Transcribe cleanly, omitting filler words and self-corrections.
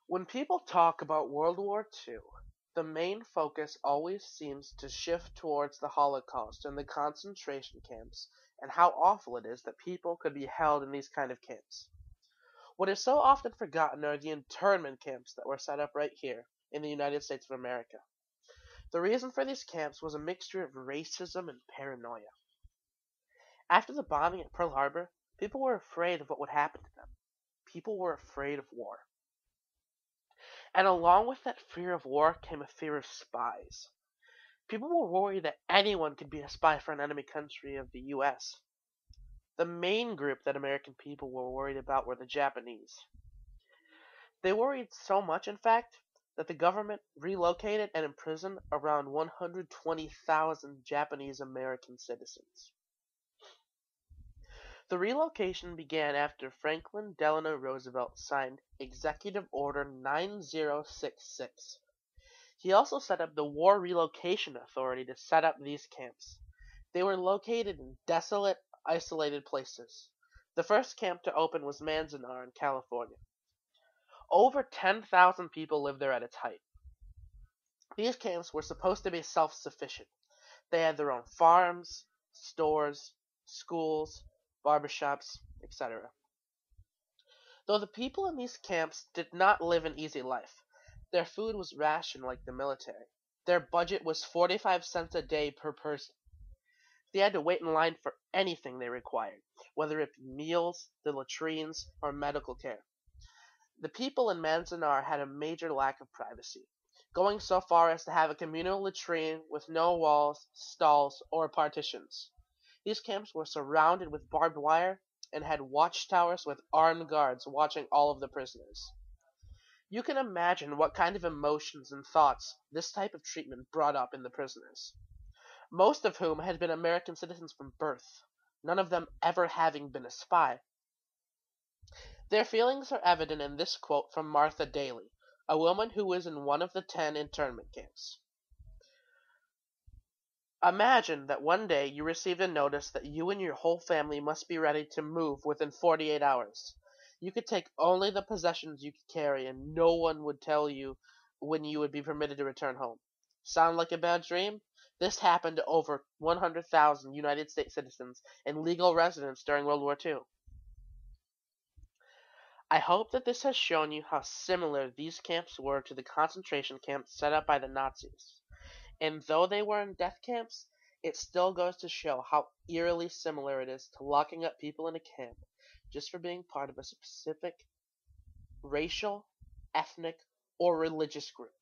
When people talk about World War II, the main focus always seems to shift towards the Holocaust and the concentration camps and how awful it is that people could be held in these kind of camps. What is so often forgotten are the internment camps that were set up right here in the United States of America. The reason for these camps was a mixture of racism and paranoia. After the bombing at Pearl Harbor, people were afraid of what would happen to them. People were afraid of war. And along with that fear of war came a fear of spies. People were worried that anyone could be a spy for an enemy country of the US. The main group that American people were worried about were the Japanese. They worried so much, in fact, that the government relocated and imprisoned around 120,000 Japanese American citizens. The relocation began after Franklin Delano Roosevelt signed Executive Order 9066. He also set up the War Relocation Authority to set up these camps. They were located in desolate, isolated places. The first camp to open was Manzanar in California. Over 10,000 people lived there at its height. These camps were supposed to be self-sufficient. They had their own farms, stores, schools, barbershops, etc. Though the people in these camps did not live an easy life, their food was rationed like the military. Their budget was 45 cents a day per person. They had to wait in line for anything they required, whether it be meals, the latrines, or medical care. The people in Manzanar had a major lack of privacy, going so far as to have a communal latrine with no walls, stalls, or partitions. These camps were surrounded with barbed wire and had watchtowers with armed guards watching all of the prisoners. You can imagine what kind of emotions and thoughts this type of treatment brought up in the prisoners, most of whom had been American citizens from birth, none of them ever having been a spy. Their feelings are evident in this quote from Martha Daly, a woman who was in one of the 10 internment camps. Imagine that one day you received a notice that you and your whole family must be ready to move within 48 hours. You could take only the possessions you could carry, and no one would tell you when you would be permitted to return home. Sound like a bad dream? This happened to over 100,000 United States citizens and legal residents during World War II. I hope that this has shown you how similar these camps were to the concentration camps set up by the Nazis. And though they were in death camps, it still goes to show how eerily similar it is to locking up people in a camp just for being part of a specific racial, ethnic, or religious group.